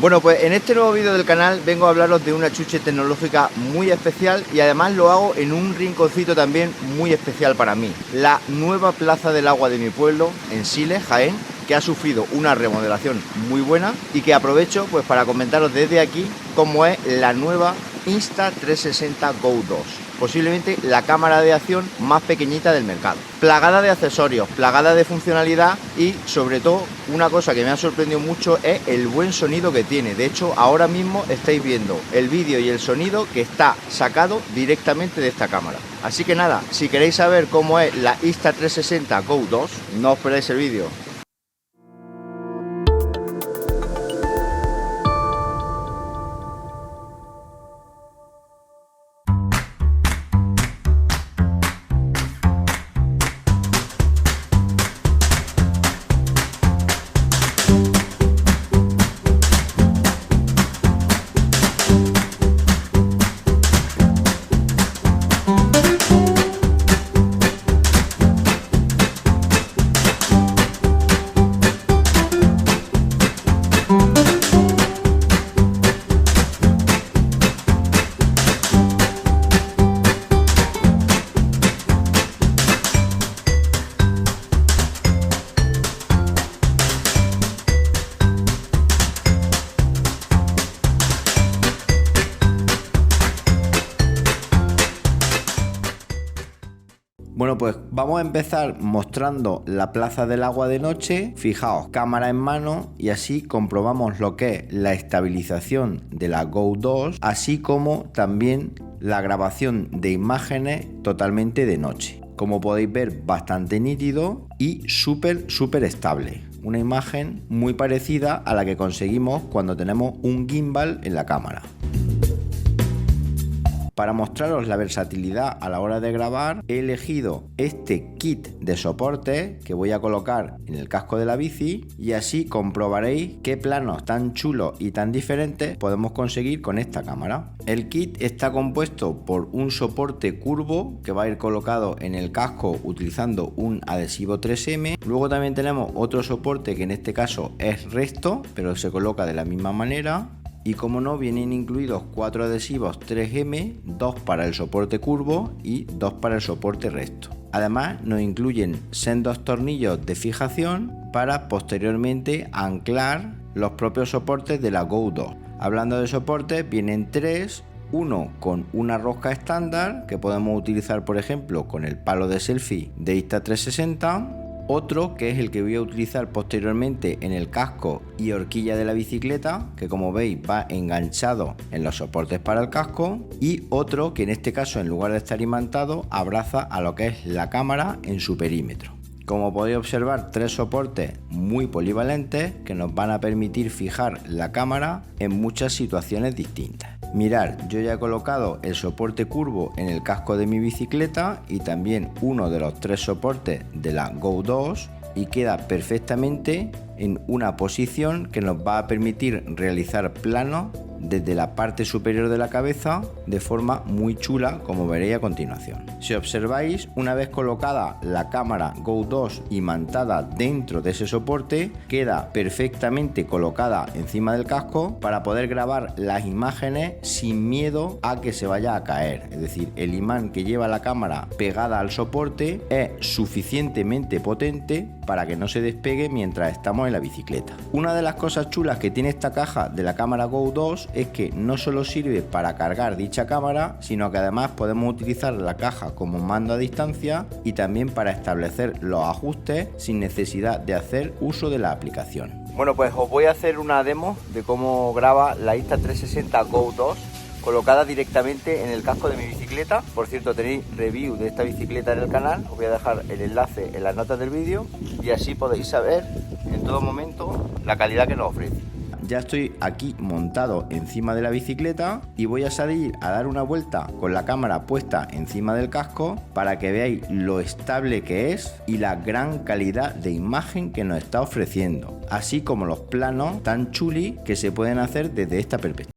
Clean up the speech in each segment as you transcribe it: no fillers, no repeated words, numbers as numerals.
Bueno, pues en este nuevo vídeo del canal vengo a hablaros de una chuche tecnológica muy especial y además lo hago en un rinconcito también muy especial para mí. La nueva Plaza del Agua de mi pueblo, en Siles, Jaén, que ha sufrido una remodelación muy buena y que aprovecho pues para comentaros desde aquí cómo es la nueva Insta360 Go 2. Posiblemente la cámara de acción más pequeñita del mercado. Plagada de accesorios, plagada de funcionalidad y sobre todo una cosa que me ha sorprendido mucho es el buen sonido que tiene. De hecho, ahora mismo estáis viendo el vídeo y el sonido que está sacado directamente de esta cámara. Así que nada, si queréis saber cómo es la Insta360 Go 2, no os perdáis el vídeo. Bueno, pues vamos a empezar mostrando la Plaza del Agua de noche. Fijaos, cámara en mano y así comprobamos lo que es la estabilización de la Go 2, así como también la grabación de imágenes totalmente de noche. Como podéis ver, bastante nítido y súper estable. Una imagen muy parecida a la que conseguimos cuando tenemos un gimbal en la cámara. Para mostraros la versatilidad a la hora de grabar, he elegido este kit de soporte que voy a colocar en el casco de la bici y así comprobaréis qué planos tan chulos y tan diferentes podemos conseguir con esta cámara. El kit está compuesto por un soporte curvo que va a ir colocado en el casco utilizando un adhesivo 3M. Luego también tenemos otro soporte que en este caso es recto, pero se coloca de la misma manera. Y como no, vienen incluidos 4 adhesivos 3M, 2 para el soporte curvo y 2 para el soporte recto. Además nos incluyen sendos tornillos de fijación para posteriormente anclar los propios soportes de la Go 2. Hablando de soportes, vienen 3, uno con una rosca estándar que podemos utilizar por ejemplo con el palo de selfie de Insta360. Otro que es el que voy a utilizar posteriormente en el casco y horquilla de la bicicleta, que como veis va enganchado en los soportes para el casco, y otro que en este caso en lugar de estar imantado abraza a lo que es la cámara en su perímetro. Como podéis observar, 3 soportes muy polivalentes que nos van a permitir fijar la cámara en muchas situaciones distintas. Mirad, yo ya he colocado el soporte curvo en el casco de mi bicicleta y también uno de los 3 soportes de la Go 2 y queda perfectamente en una posición que nos va a permitir realizar planos desde la parte superior de la cabeza de forma muy chula, como veréis a continuación. Si observáis, una vez colocada la cámara Go 2 imantada dentro de ese soporte, queda perfectamente colocada encima del casco para poder grabar las imágenes sin miedo a que se vaya a caer. Es decir, el imán que lleva la cámara pegada al soporte es suficientemente potente para que no se despegue mientras estamos en la bicicleta. Una de las cosas chulas que tiene esta caja de la cámara Go 2 es que no solo sirve para cargar dicha cámara, sino que además podemos utilizar la caja como mando a distancia y también para establecer los ajustes sin necesidad de hacer uso de la aplicación. Bueno, pues os voy a hacer una demo de cómo graba la Insta360 Go 2 colocada directamente en el casco de mi bicicleta. Por cierto, tenéis review de esta bicicleta en el canal, os voy a dejar el enlace en las notas del vídeo y así podéis saber en todo momento la calidad que nos ofrece. Ya estoy aquí montado encima de la bicicleta y voy a salir a dar una vuelta con la cámara puesta encima del casco para que veáis lo estable que es y la gran calidad de imagen que nos está ofreciendo, así como los planos tan chulis que se pueden hacer desde esta perspectiva.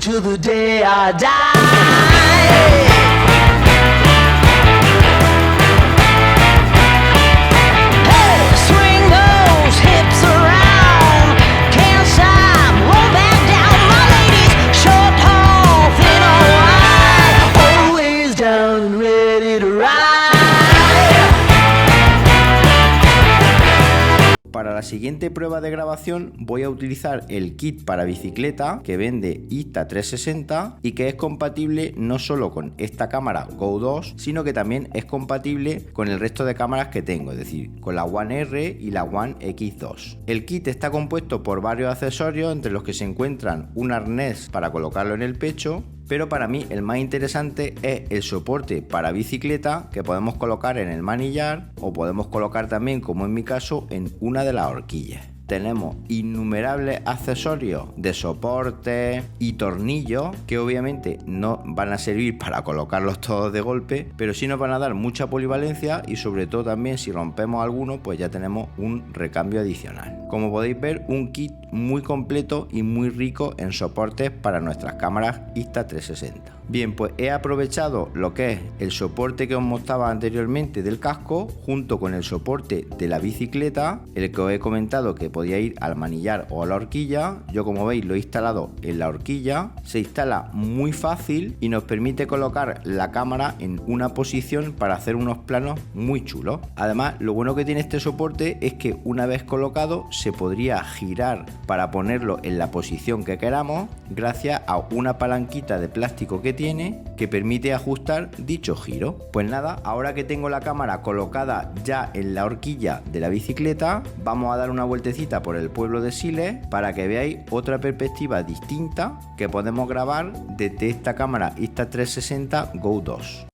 till the day I die. la siguiente prueba de grabación voy a utilizar el kit para bicicleta que vende Insta360 y que es compatible no solo con esta cámara Go 2, sino que también es compatible con el resto de cámaras que tengo, es decir, con la One R y la One X2. El kit está compuesto por varios accesorios, entre los que se encuentran un arnés para colocarlo en el pecho, pero para mí el más interesante es el soporte para bicicleta que podemos colocar en el manillar o podemos colocar también, como en mi caso, en una de las horquillas. Tenemos innumerables accesorios de soporte y tornillos que obviamente no van a servir para colocarlos todos de golpe, pero sí nos van a dar mucha polivalencia y sobre todo también si rompemos alguno pues ya tenemos un recambio adicional. Como podéis ver, un kit muy completo y muy rico en soportes para nuestras cámaras Insta360. Bien, pues he aprovechado lo que es el soporte que os mostraba anteriormente del casco junto con el soporte de la bicicleta, el que os he comentado que podía ir al manillar o a la horquilla. Yo, como veis, lo he instalado en la horquilla. Se instala muy fácil y nos permite colocar la cámara en una posición para hacer unos planos muy chulos. Además, lo bueno que tiene este soporte es que una vez colocado se podría girar para ponerlo en la posición que queramos gracias a una palanquita de plástico que tiene que permite ajustar dicho giro. Pues nada, ahora que tengo la cámara colocada ya en la horquilla de la bicicleta, vamos a dar una vueltecita por el pueblo de Siles para que veáis otra perspectiva distinta que podemos grabar desde esta cámara Insta360 Go 2.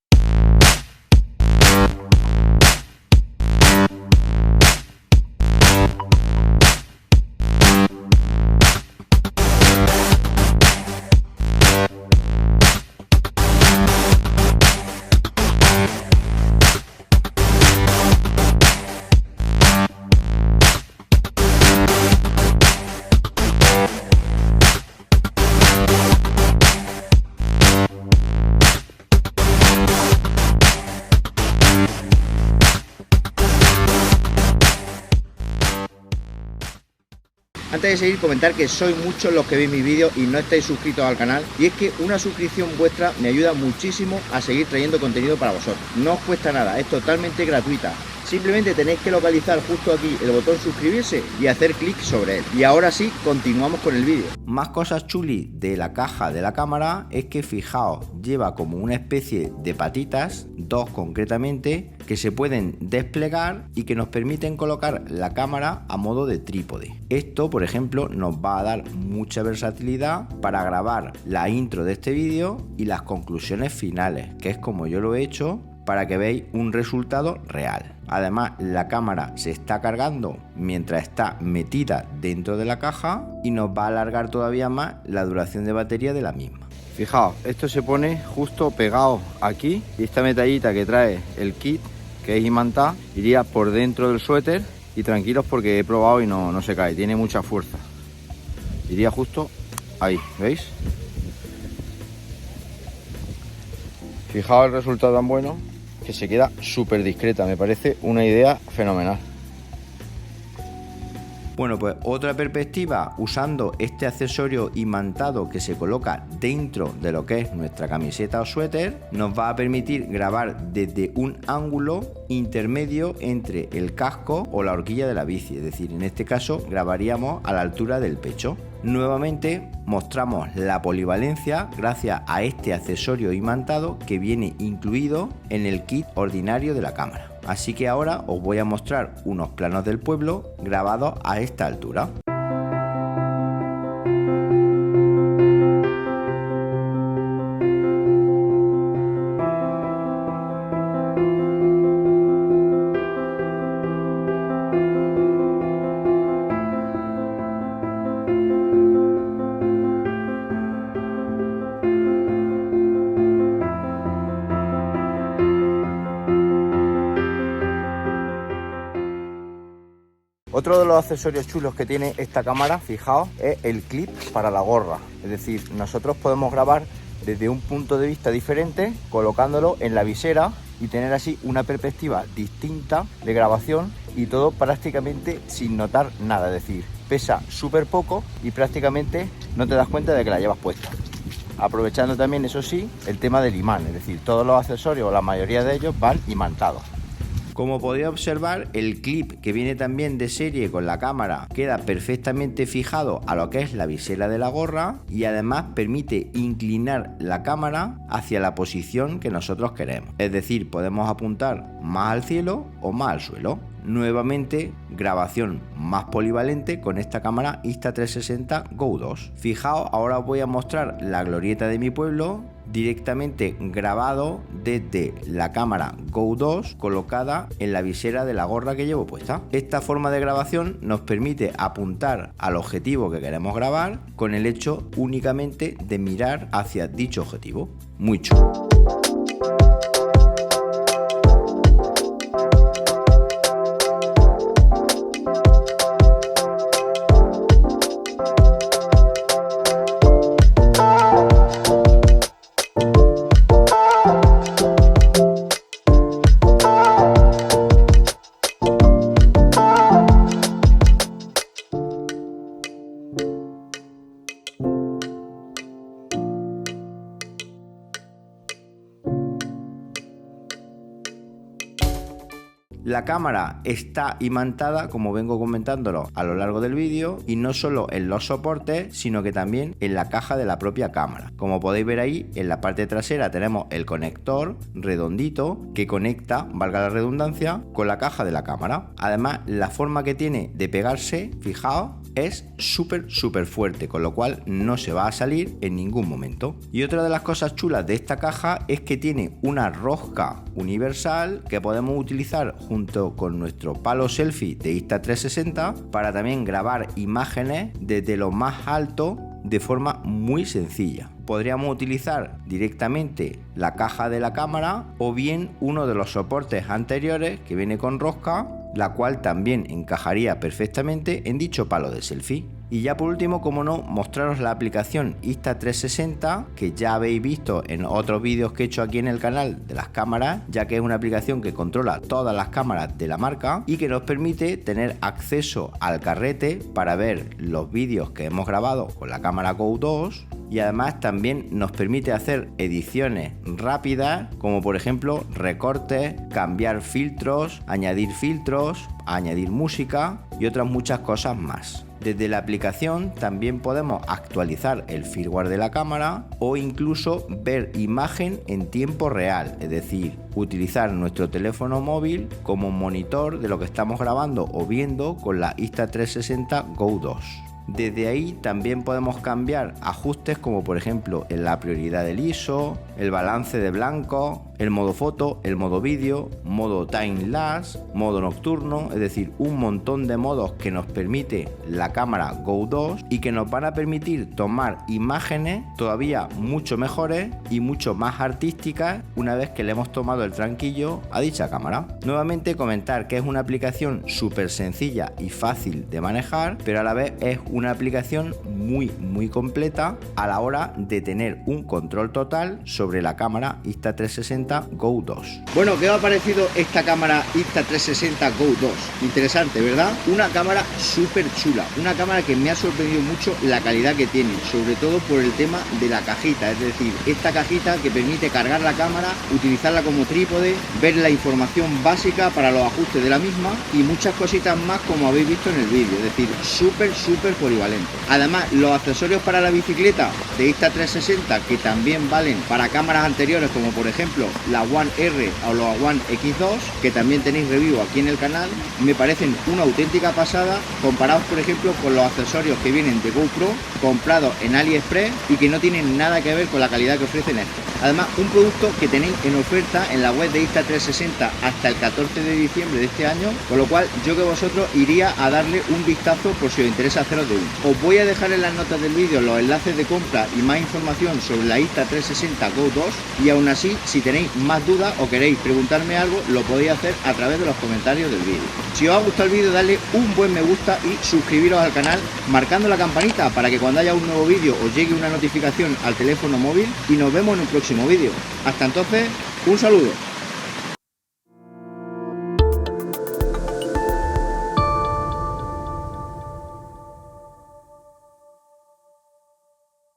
Antes de seguir, comentar que sois muchos los que veis mis vídeos y no estáis suscritos al canal, y es que una suscripción vuestra me ayuda muchísimo a seguir trayendo contenido para vosotros. No os cuesta nada, es totalmente gratuita. Simplemente tenéis que localizar justo aquí el botón suscribirse y hacer clic sobre él. Y ahora sí, continuamos con el vídeo. Más cosas chuli de la caja de la cámara es que, fijaos, lleva como una especie de patitas, dos concretamente, que se pueden desplegar y que nos permiten colocar la cámara a modo de trípode. Esto, por ejemplo, nos va a dar mucha versatilidad para grabar la intro de este vídeo y las conclusiones finales, que es como yo lo he hecho, para que veáis un resultado real. Además, la cámara se está cargando mientras está metida dentro de la caja y nos va a alargar todavía más la duración de batería de la misma. Fijaos, esto se pone justo pegado aquí y esta metallita que trae el kit, que es imantá, iría por dentro del suéter, y tranquilos porque he probado y no se cae, tiene mucha fuerza. Iría justo ahí, ¿veis? Fijaos el resultado tan bueno que se queda súper discreta, me parece una idea fenomenal. Bueno, pues otra perspectiva usando este accesorio imantado que se coloca dentro de lo que es nuestra camiseta o suéter, nos va a permitir grabar desde un ángulo intermedio entre el casco o la horquilla de la bici, es decir, en este caso grabaríamos a la altura del pecho. Nuevamente mostramos la polivalencia gracias a este accesorio imantado que viene incluido en el kit ordinario de la cámara. Así que ahora os voy a mostrar unos planos del pueblo grabados a esta altura. Otro de los accesorios chulos que tiene esta cámara, fijaos, es el clip para la gorra. Es decir, nosotros podemos grabar desde un punto de vista diferente, colocándolo en la visera y tener así una perspectiva distinta de grabación, y todo prácticamente sin notar nada. Es decir, pesa súper poco y prácticamente no te das cuenta de que la llevas puesta. Aprovechando también, eso sí, el tema del imán, es decir, todos los accesorios o la mayoría de ellos van imantados. Como podéis observar, el clip que viene también de serie con la cámara queda perfectamente fijado a lo que es la visera de la gorra y además permite inclinar la cámara hacia la posición que nosotros queremos. Es decir, podemos apuntar más al cielo o más al suelo. Nuevamente, grabación más polivalente con esta cámara Insta360 Go 2. Fijaos, ahora os voy a mostrar la glorieta de mi pueblo directamente grabado desde la cámara Go 2 colocada en la visera de la gorra que llevo puesta. Esta forma de grabación nos permite apuntar al objetivo que queremos grabar con el hecho únicamente de mirar hacia dicho objetivo. Muy chulo. La cámara está imantada, como vengo comentándolo a lo largo del vídeo, y no solo en los soportes, sino que también en la caja de la propia cámara. Como podéis ver ahí, en la parte trasera tenemos el conector redondito que conecta, valga la redundancia, con la caja de la cámara. Además, la forma que tiene de pegarse, fijaos, es súper fuerte, con lo cual no se va a salir en ningún momento. Y otra de las cosas chulas de esta caja es que tiene una rosca universal que podemos utilizar junto con nuestro palo selfie de Insta360 para también grabar imágenes desde lo más alto de forma muy sencilla. Podríamos utilizar directamente la caja de la cámara o bien uno de los soportes anteriores que viene con rosca, la cual también encajaría perfectamente en dicho palo de selfie. Y ya por último, como no, mostraros la aplicación Insta360 que ya habéis visto en otros vídeos que he hecho aquí en el canal de las cámaras, ya que es una aplicación que controla todas las cámaras de la marca y que nos permite tener acceso al carrete para ver los vídeos que hemos grabado con la cámara Go 2. Y además también nos permite hacer ediciones rápidas, como por ejemplo recortes, cambiar filtros, añadir música y otras muchas cosas más. Desde la aplicación también podemos actualizar el firmware de la cámara o incluso ver imagen en tiempo real, es decir, utilizar nuestro teléfono móvil como monitor de lo que estamos grabando o viendo con la Insta360 Go 2. Desde ahí también podemos cambiar ajustes como por ejemplo en la prioridad del ISO, el balance de blanco, el modo foto, el modo vídeo, modo time lapse, modo nocturno, es decir, un montón de modos que nos permite la cámara Go 2 y que nos van a permitir tomar imágenes todavía mucho mejores y mucho más artísticas una vez que le hemos tomado el tranquillo a dicha cámara. Nuevamente comentar que es una aplicación súper sencilla y fácil de manejar, pero a la vez es una aplicación muy completa a la hora de tener un control total sobre la cámara Insta360 Go 2. Bueno, ¿qué os ha parecido esta cámara Insta360 Go 2? Interesante, ¿verdad? Una cámara súper chula, una cámara que me ha sorprendido mucho la calidad que tiene, sobre todo por el tema de la cajita, es decir, esta cajita que permite cargar la cámara, utilizarla como trípode, ver la información básica para los ajustes de la misma y muchas cositas más como habéis visto en el vídeo, es decir, súper polivalente. Además, los accesorios para la bicicleta de Insta360 que también valen para cámaras anteriores como por ejemplo la One R o la One X2, que también tenéis review aquí en el canal, me parecen una auténtica pasada comparados por ejemplo con los accesorios que vienen de GoPro comprados en AliExpress y que no tienen nada que ver con la calidad que ofrecen estos. Además, un producto que tenéis en oferta en la web de Insta360 hasta el 14 de diciembre de este año, con lo cual yo que vosotros iría a darle un vistazo por si os interesa haceros de uno. Os voy a dejar en las notas del vídeo los enlaces de compra y más información sobre la Insta360 Go 2 y aún así, si tenéis más dudas o queréis preguntarme algo, lo podéis hacer a través de los comentarios del vídeo. Si os ha gustado el vídeo, dadle un buen me gusta y suscribiros al canal marcando la campanita para que cuando haya un nuevo vídeo os llegue una notificación al teléfono móvil y nos vemos en un próximo vídeo. Hasta entonces, un saludo.